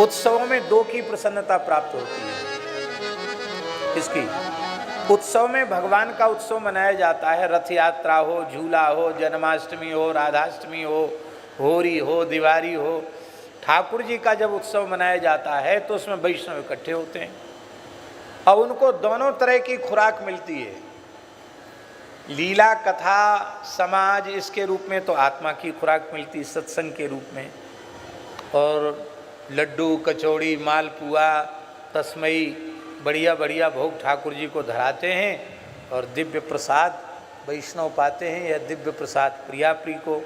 उत्सवों में दो की प्रसन्नता प्राप्त होती है। इसकी उत्सव में भगवान का उत्सव मनाया जाता है, रथ यात्रा हो, झूला हो, जन्माष्टमी हो, राधाष्टमी हो, होरी हो, दिवाली हो। ठाकुर जी का जब उत्सव मनाया जाता है तो उसमें वैष्णव इकट्ठे होते हैं और उनको दोनों तरह की खुराक मिलती है। लीला, कथा, समाज, इसके रूप में तो आत्मा की खुराक मिलती है सत्संग के रूप में, और लड्डू, कचौड़ी, मालपुआ, तस्मई, बढ़िया बढ़िया भोग ठाकुर जी को धराते हैं और दिव्य प्रसाद वैष्णव पाते हैं, या दिव्य प्रसाद प्रिया प्रिय को।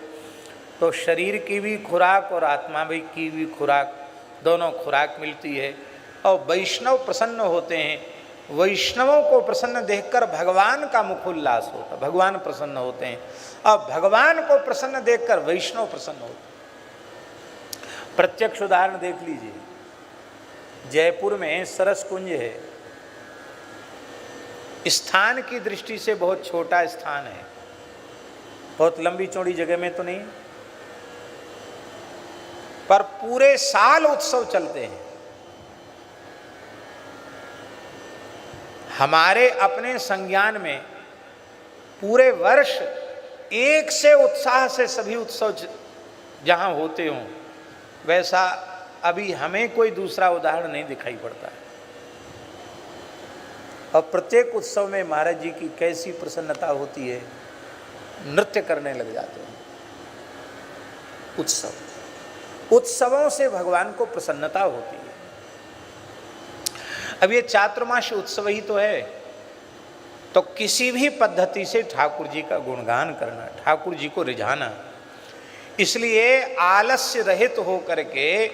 तो शरीर की भी खुराक और आत्मा भी की भी खुराक, दोनों खुराक मिलती है और वैष्णव प्रसन्न होते हैं। वैष्णवों को प्रसन्न देखकर भगवान का मुखोल्लास होता, भगवान प्रसन्न होते हैं और भगवान को प्रसन्न देखकर वैष्णव प्रसन्न होते हैं। प्रत्यक्ष उदाहरण देख लीजिए, जयपुर में सरस कुंज है, स्थान की दृष्टि से बहुत छोटा स्थान है, बहुत लंबी चौड़ी जगह में तो नहीं, पर पूरे साल उत्सव चलते हैं। हमारे अपने संज्ञान में पूरे वर्ष एक से उत्साह से सभी उत्सव जहां होते हों, वैसा अभी हमें कोई दूसरा उदाहरण नहीं दिखाई पड़ता है। और प्रत्येक उत्सव में महाराज जी की कैसी प्रसन्नता होती है, नृत्य करने लग जाते हैं। उत्सवों से भगवान को प्रसन्नता होती है। अब ये चातुर्मास्य उत्सव ही तो है, तो किसी भी पद्धति से ठाकुर जी का गुणगान करना, ठाकुर जी को रिझाना। इसलिए आलस्य रहित हो करके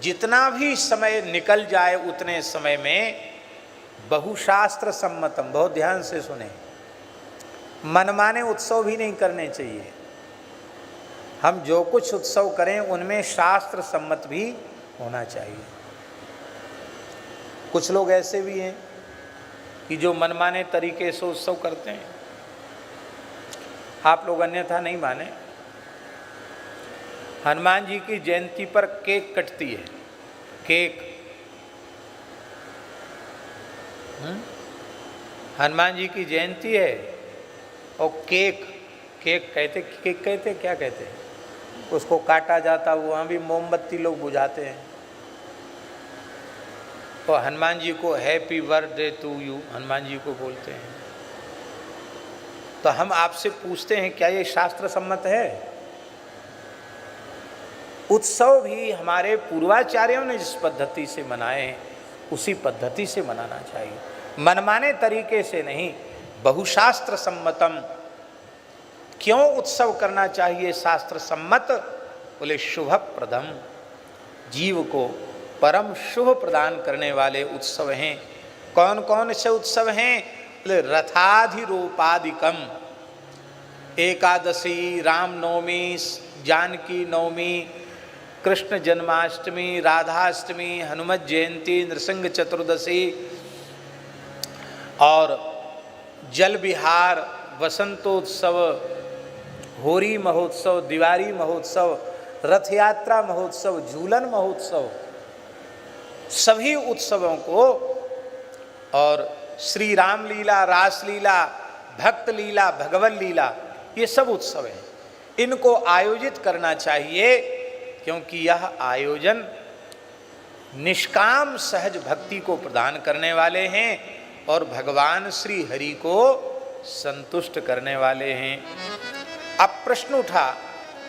जितना भी समय निकल जाए उतने समय में बहुशास्त्र सम्मतम, बहुत ध्यान से सुने, मनमाने उत्सव भी नहीं करने चाहिए। हम जो कुछ उत्सव करें उनमें शास्त्र सम्मत भी होना चाहिए। कुछ लोग ऐसे भी हैं कि जो मनमाने तरीके से उत्सव करते हैं। आप लोग अन्यथा नहीं माने, हनुमान जी की जयंती पर केक कटती है, केक। हनुमान जी की जयंती है और केक कहते, केक कहते, क्या कहते हैं उसको, काटा जाता, वहाँ भी मोमबत्ती लोग बुझाते हैं। तो हनुमान जी को happy birthday to you Hanuman ji को बोलते हैं। तो हम आपसे पूछते हैं, क्या ये शास्त्र सम्मत है? उत्सव भी हमारे पूर्वाचार्यों ने जिस पद्धति से मनाए हैं उसी पद्धति से मनाना चाहिए, मनमाने तरीके से नहीं, बहुशास्त्र सम्मतम। क्यों उत्सव करना चाहिए शास्त्र सम्मत? बोले शुभ प्रदम, जीव को परम शुभ प्रदान करने वाले उत्सव हैं। कौन कौन से उत्सव हैं? बोले रथाधिरोपादिकम, एकादशी, रामनवमी, जानकी नवमी, कृष्ण जन्माष्टमी, राधाष्टमी, हनुमत जयंती, नृसिंह चतुर्दशी और जल विहार, वसंतोत्सव, होरी महोत्सव, दिवाली महोत्सव, रथ यात्रा महोत्सव, झूलन महोत्सव, सभी उत्सवों को, और श्री राम लीला, रास लीला, भक्त लीला, भगवत लीला, ये सब उत्सव हैं। इनको आयोजित करना चाहिए क्योंकि यह आयोजन निष्काम सहज भक्ति को प्रदान करने वाले हैं और भगवान श्री हरि को संतुष्ट करने वाले हैं। अब प्रश्न उठा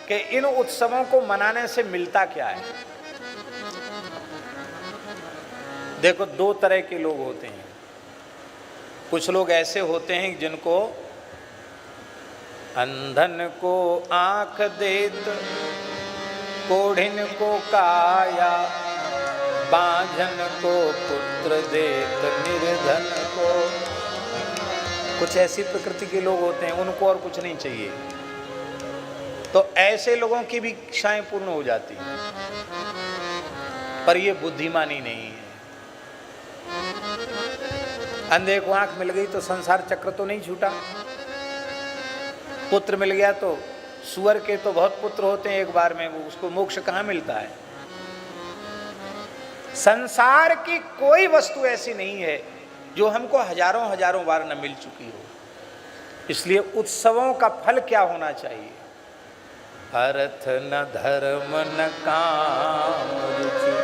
कि इन उत्सवों को मनाने से मिलता क्या है? देखो, दो तरह के लोग होते हैं। कुछ लोग ऐसे होते हैं जिनको अंधन को आंख देत, कोढ़िन को काया, बांझन को पुत्र देत, निर्धन को। कुछ ऐसी प्रकृति के लोग होते हैं, उनको और कुछ नहीं चाहिए, तो ऐसे लोगों की भी इच्छाएं पूर्ण हो जाती हैं। पर ये बुद्धिमानी नहीं है। अंधे को आंख मिल गई तो संसार चक्र तो नहीं छूटा, पुत्र मिल गया तो, सुअर के तो बहुत पुत्र होते हैं एक बार में, वो उसको मोक्ष कहाँ मिलता है? संसार की कोई वस्तु ऐसी नहीं है जो हमको हजारों हजारों बार न मिल चुकी हो। इसलिए उत्सवों का फल क्या होना चाहिए? अर्थ न धर्म न काम रुचि,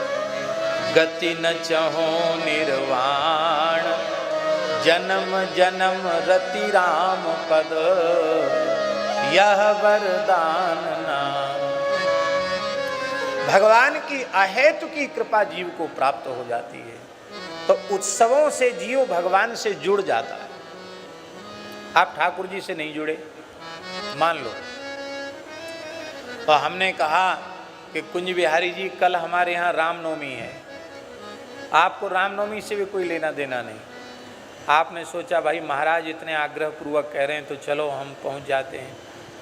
गति न चहो निर्वाण, जन्म जन्म रति राम पद, यह वरदान नाम। भगवान की अहेतु की कृपा जीव को प्राप्त हो जाती है। तो उत्सवों से जीव भगवान से जुड़ जाता है। आप ठाकुर जी से नहीं जुड़े, मान लो, तो हमने कहा कि कुंज बिहारी जी कल हमारे यहाँ रामनवमी है, आपको रामनवमी से भी कोई लेना देना नहीं। आपने सोचा भाई महाराज इतने आग्रह पूर्वक कह रहे हैं तो चलो हम पहुँच जाते हैं।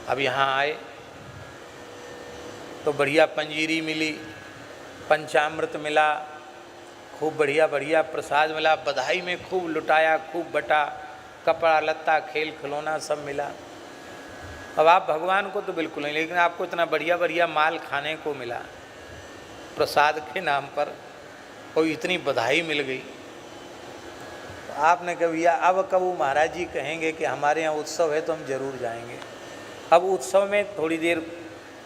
अब यहाँ आए तो बढ़िया पंजीरी मिली, पंचामृत मिला, खूब बढ़िया बढ़िया प्रसाद मिला, बधाई में खूब लुटाया, खूब बटा, कपड़ा लत्ता खेल खिलौना सब मिला। अब आप भगवान को तो बिल्कुल नहीं, लेकिन आपको इतना बढ़िया बढ़िया माल खाने को मिला प्रसाद के नाम पर, और इतनी बधाई मिल गई। तो आपने कहा भैया अब कब महाराज जी कहेंगे कि हमारे यहाँ उत्सव है तो हम जरूर जाएंगे। अब उत्सव में थोड़ी देर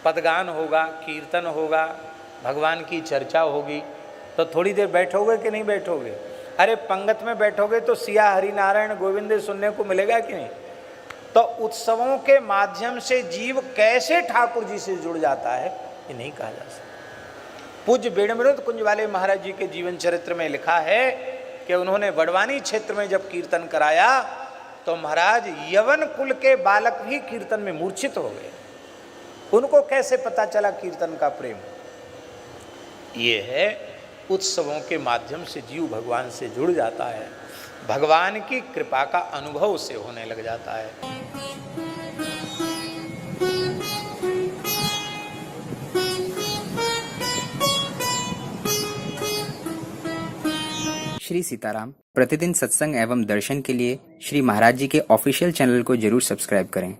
पदगान होगा, कीर्तन होगा, भगवान की चर्चा होगी, तो थोड़ी देर बैठोगे कि नहीं बैठोगे? अरे पंगत में बैठोगे तो सिया हरि नारायण गोविंद सुनने को मिलेगा कि नहीं? तो उत्सवों के माध्यम से जीव कैसे ठाकुर जी से जुड़ जाता है ये नहीं कहा जा सकता। पूज्य बेणमृत कुंज वाले महाराज जी के जीवन चरित्र में लिखा है कि उन्होंने बड़वानी क्षेत्र में जब कीर्तन कराया तो महाराज यवन कुल के बालक भी कीर्तन में मूर्छित हो गए। उनको कैसे पता चला कीर्तन का प्रेम? ये है उत्सवों के माध्यम से जीव भगवान से जुड़ जाता है, भगवान की कृपा का अनुभव उससे होने लग जाता है। श्री सीताराम प्रतिदिन सत्संग एवं दर्शन के लिए श्री महाराज जी के ऑफिशियल चैनल को जरूर सब्सक्राइब करें।